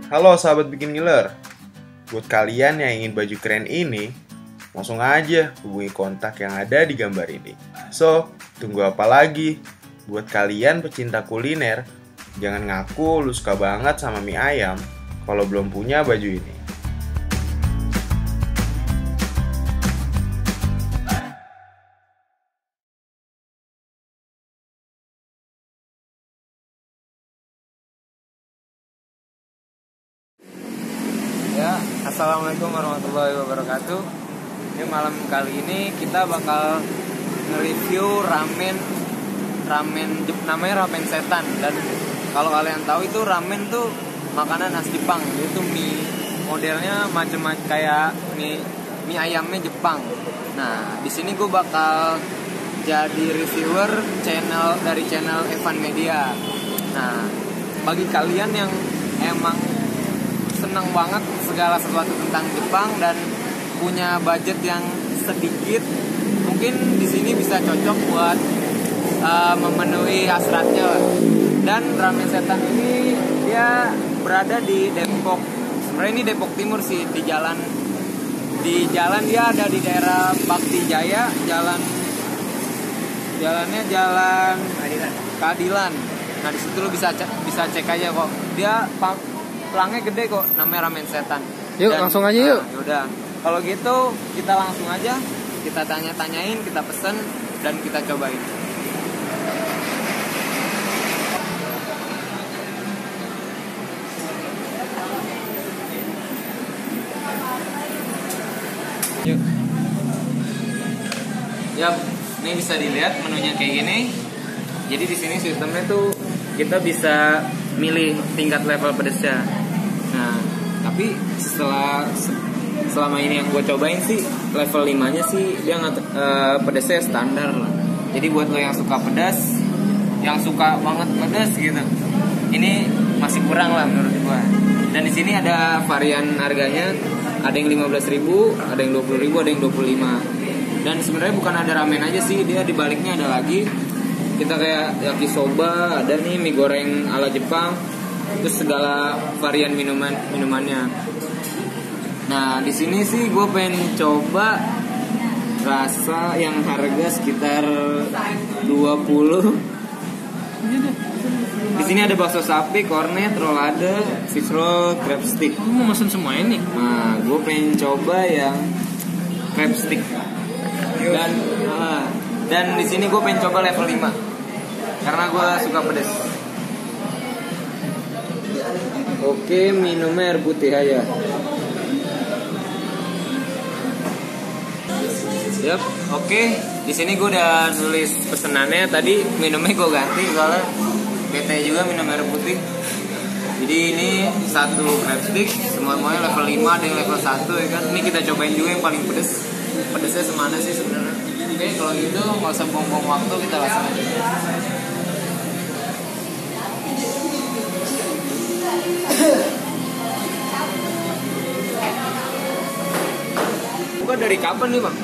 Halo sahabat bikin ngiler. Buat kalian yang ingin baju keren ini, langsung aja hubungi kontak yang ada di gambar ini. So, tunggu apa lagi? Buat kalian pecinta kuliner, jangan ngaku lu suka banget sama mie ayam kalau belum punya baju ini. Ya, assalamualaikum warahmatullahi wabarakatuh. Ini malam kali ini kita bakal nge-review ramen namanya ramen setan. Dan kalau kalian tahu itu ramen tuh makanan khas Jepang, yaitu mie modelnya macam-macam kayak mie ayamnya Jepang. Nah, di sini gue bakal jadi reviewer dari channel Evan Media. Nah, bagi kalian yang emang senang banget segala sesuatu tentang Jepang dan punya budget yang sedikit, mungkin di sini bisa cocok buat memenuhi hasratnya. Dan ramen setan ini dia berada di Depok. Sebenarnya ini Depok Timur sih, di jalan dia ada di daerah Bakti Jaya, jalannya jalan Keadilan. Nah, di situ lu bisa cek aja kok. Dia pelangnya gede kok, namanya ramen setan. Yuk, langsung aja yuk. Yaudah, kalau gitu kita langsung aja, kita tanya-tanyain, kita pesen, dan kita cobain. Yuk. Yap, ini bisa dilihat menunya kayak gini. Jadi di sini sistemnya tuh kita bisa milih tingkat level pedesnya. Nah, tapi selama ini yang gue cobain sih level 5-nya sih dia pedesnya standar lah. Jadi buat lo yang suka pedas, yang suka banget pedas gitu, ini masih kurang lah menurut gue. Dan di sini ada varian harganya, ada yang 15.000, ada yang 20.000, ada yang 25. Dan sebenarnya bukan ada ramen aja sih, dia di baliknya ada lagi. Kita kayak yakisoba, ada nih mie goreng ala Jepang, terus segala varian minumannya. Nah, di sini sih gue pengen coba rasa yang harga sekitar 20. Di sini ada bakso sapi, kornet, rolade, fish roll, crab stick. Mau mesen semua ini? Nah, gue pengen coba yang crab stick. Dan di sini gue pengen coba level 5 karena gue suka pedas. Oke, minumnya air putih aja. Yap, oke. Di sini gue udah nulis pesenannya. Tadi minumnya gue ganti soalnya bete juga minum air putih. Jadi ini satu crab stick, semuanya level 5, ada yang level 1 ya kan. Ini kita cobain juga yang paling pedas. Pedasnya semana sih sebenarnya. Oke, kalau gitu nggak usah buang-buang waktu, kita langsung aja. Buka dari kapan nih, Bang?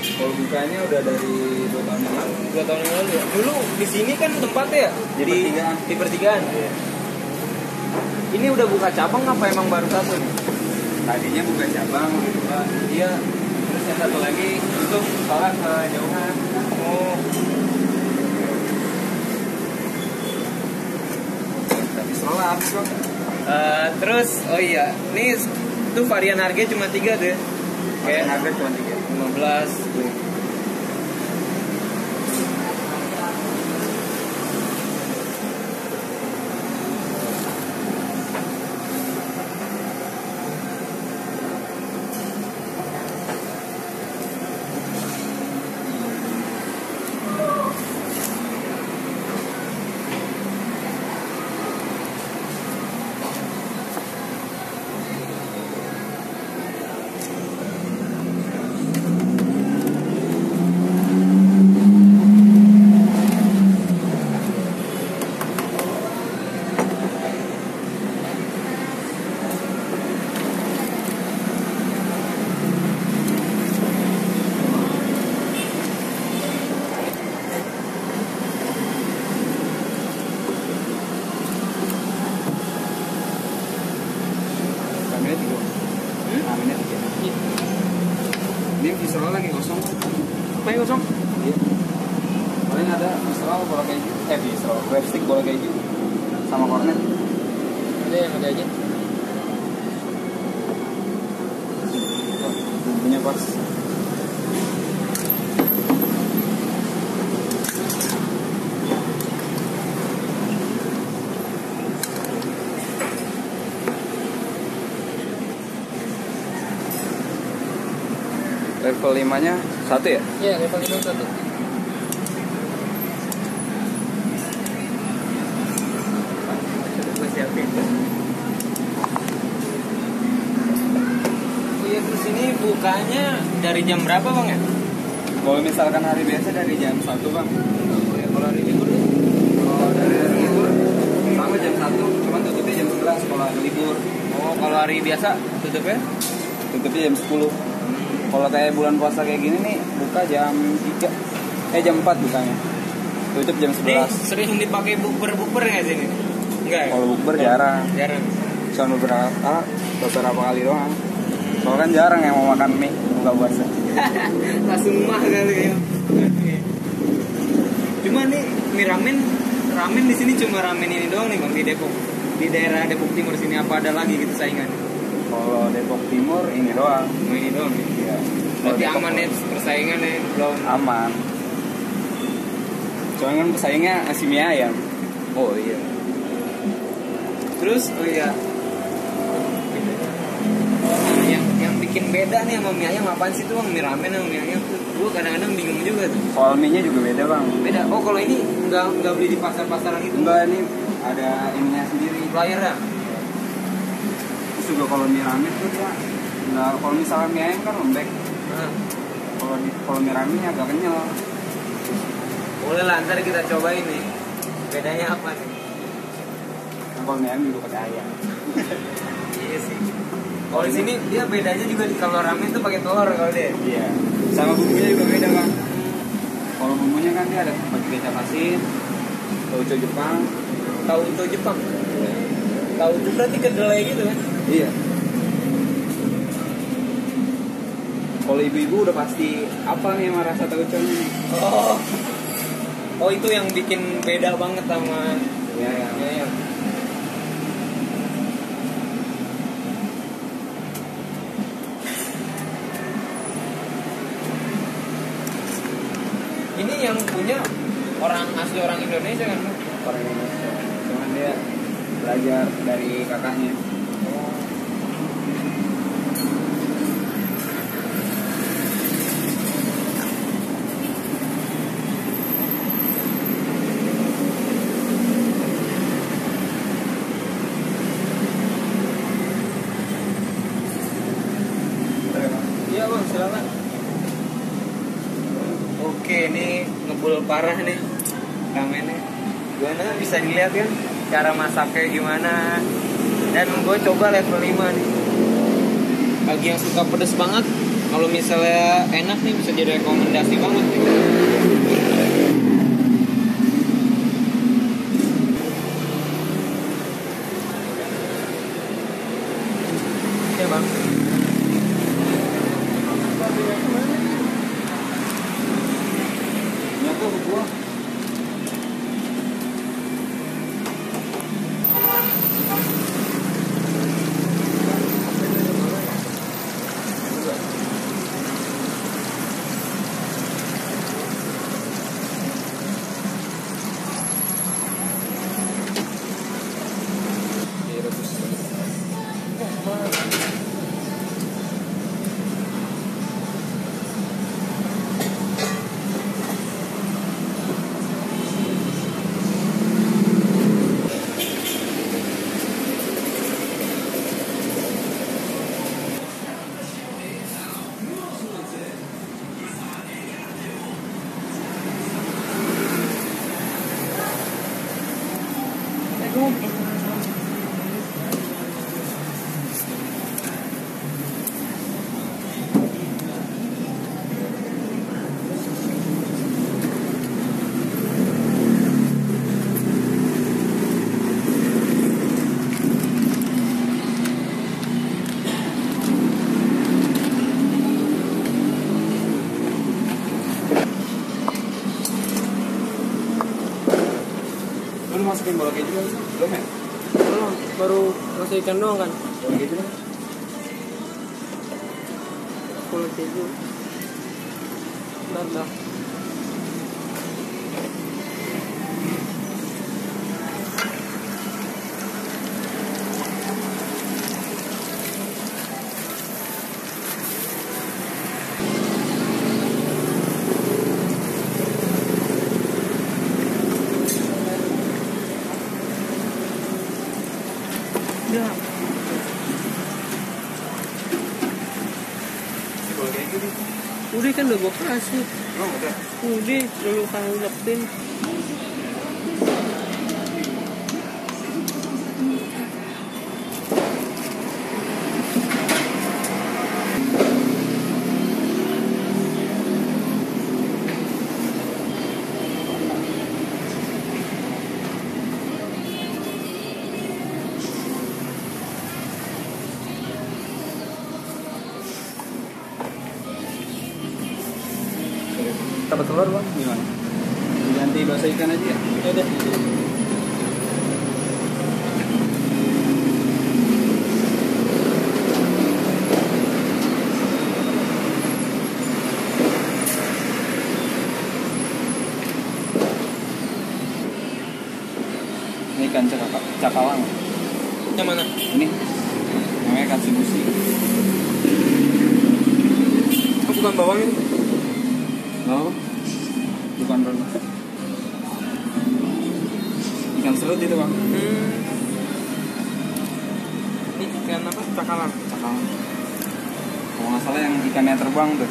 Kalau bukanya udah dari 2 tahun yang lalu. 2 tahun yang lalu ya? Dulu di sini kan tempatnya ya? Di pertigaan. Iya. Ini udah buka cabang apa emang baru satu nih? Tadinya buka cabang, kedua. Iya. Terus yang satu lagi tutup soalnya kejauhan. Oh. Tapi soalnya habis bang. Terus oh iya, ini tuh varian harganya cuma 3 tuh ya. Kayak harga cuma 3. 15 tuh. Ini visceral lagi kosong. Apa yang kosong? Iya. Paling ada visceral bola keju. Visceral. Breadstick bola keju. Sama kornet. Ada yang ada aja. Bumbunya pas. Level 5-nya 1 ya? Iya, level 5 1. Gue siapin. Oh iya, terus ini bukanya dari jam berapa bang ya? Kalau misalkan hari biasa dari jam 1 bang. Oh ya, kalau hari libur? Kalau dari hari libur sama jam 1, cuman tutupnya jam 11 kalau hari libur. Oh, kalau hari biasa tutupnya? Tutupnya jam 10. Kalau kayak bulan puasa kayak gini nih buka jam 3. Jam 4 bukanya. Tutup jam 11. Ini sering dipakai bukber nggak sih ini? Enggak ya? Kalau bukber jarang. Jarang. Cuma beberapa kali doang. Soalnya kan jarang yang mau makan mie buka puasa. Langsung mah kali ya. Cuma nih mie ramen di sini cuma ramen ini doang nih bang di Depok. Di daerah Depok Timur sini apa ada lagi gitu saingan? Kalau Depok Timur ini doang. Oh, ini doang nih. Iya. Berarti Kalau aman ya persaingan ya belum. Aman. Soalnya kan pesaingnya nasi mie ayam. Oh iya. Terus oh iya. Yang bikin beda nih sama mie ayam apaan sih tuh bang? Mie ramen sama mie ayam tuh. Gue kadang-kadang bingung juga tuh. Soal mie-nya juga beda bang. Beda. Oh kalau ini nggak beli di pasar-pasaran itu? Enggak, ini ada ininya sendiri. Layarnya. Terus juga kalau mie ramen tuh dia nggak, kalau misalnya mie ayam kan lembek. Nah, Kalau mie ramennya agak kenyal. boleh lah ntar kita cobain nih. Bedanya apa nih? Nah, kalau mie ayam juga pakai ayam. Iya sih. Kalau di sini dia bedanya juga kalau ramen tuh pakai telur kalau dia. Iya. Sama bumbunya juga beda bang. Kalau bumbunya kan dia ada pakai kecap asin, tauco Jepang. Tauco Jepang. Tauco berarti kedelai gitu kan? Iya. Kalau ibu-ibu udah pasti apa nih sama rasa tauconya nih? Oh. Oh itu yang bikin beda banget sama Iya ya. mie ayam. Ini yang punya asli orang Indonesia kan? Orang Indonesia. Cuman dia belajar dari kakaknya. Iya bang, silakan. Oke, ini ngebul parah nih ramennya. Gimana bisa dilihat kan cara masaknya gimana. Dan gue coba level 5 nih. Bagi yang suka pedes banget, kalau misalnya enak nih bisa jadi rekomendasi banget nih. Oke bang. Nyatu gua. masukin bola keju kan? Belum ya? Belum, baru ngasih ikan doang kan. Bola keju kan? Bola keju. Dah. Udah. Bola keju nih. Udah kan udah gue kasih. Oh, udah. Udah, dulu kan ulepin. Dapat telur bang? Gimana? Ganti bahasa ikan aja ya? Ya udah. Ini ikan cakalang. Yang mana? Ini namanya ikan sibusi. Oh, bukan bawang itu. Oh, bukan rendang. Ikan serut itu bang. Ini ikan apa? Cakalang. Cakalang. Kalau nggak salah yang ikannya terbang tuh.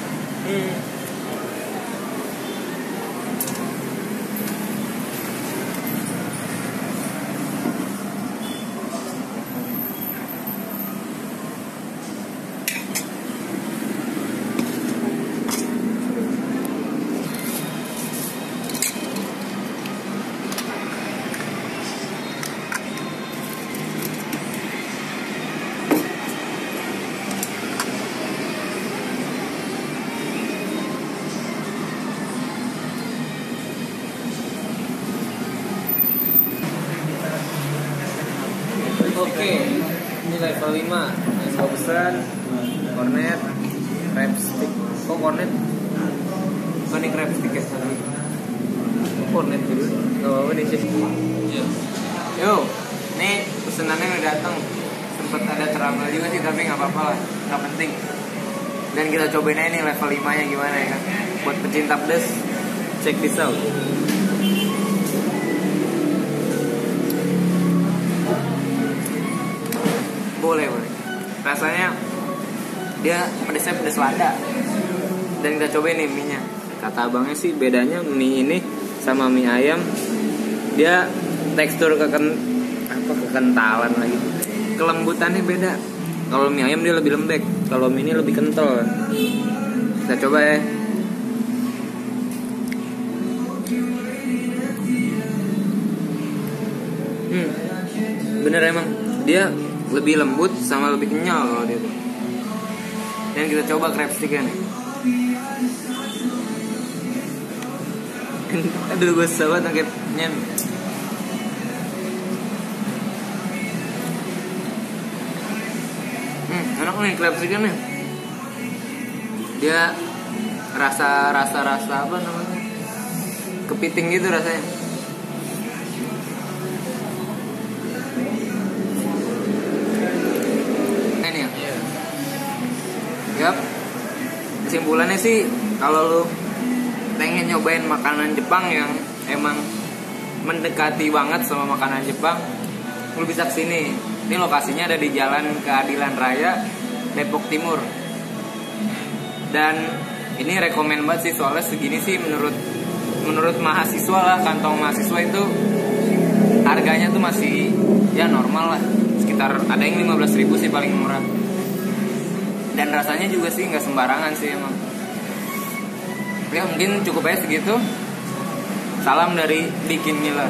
Oke, ini level 5 yang gue pesan cornet, crab stick. Kok cornet? Oh, ini crab stick ya? Cornet dulu, gak apa-apa deh sih. Yo, nih pesenannya udah datang. Sempet ada trouble juga sih, tapi gak apa-apa lah, gak penting. Dan kita cobain aja nih level 5 nya gimana ya kan. Buat pecinta pedas, check this out. Boleh. Rasanya dia pedesnya pedes lada. Dan kita cobain nih mie-nya. Kata abangnya sih bedanya mie ini sama mie ayam, dia tekstur kekentalan lagi. Kelembutannya beda. Kalau mie ayam dia lebih lembek, kalau mie ini lebih kental. Kita coba ya. Bener emang dia lebih lembut sama lebih kenyal kalau dia. Dan kita coba crab stick-nya nih. Aduh, gue sahabat nangkepnya. Enak nih crab stick-nya nih. Dia rasa apa namanya? Kepiting gitu rasanya. Yap. Kesimpulannya sih kalau lu pengen nyobain makanan Jepang yang emang mendekati banget sama makanan Jepang, lu bisa kesini. Ini lokasinya ada di Jalan Keadilan Raya, Depok Timur. Dan ini rekomen banget sih, soalnya segini sih menurut mahasiswa lah, kantong mahasiswa itu harganya tuh masih ya normal lah, sekitar ada yang 15.000 sih paling murah. Dan rasanya juga sih nggak sembarangan sih emang. Ya mungkin cukup aja segitu. Salam dari Bikin Miller.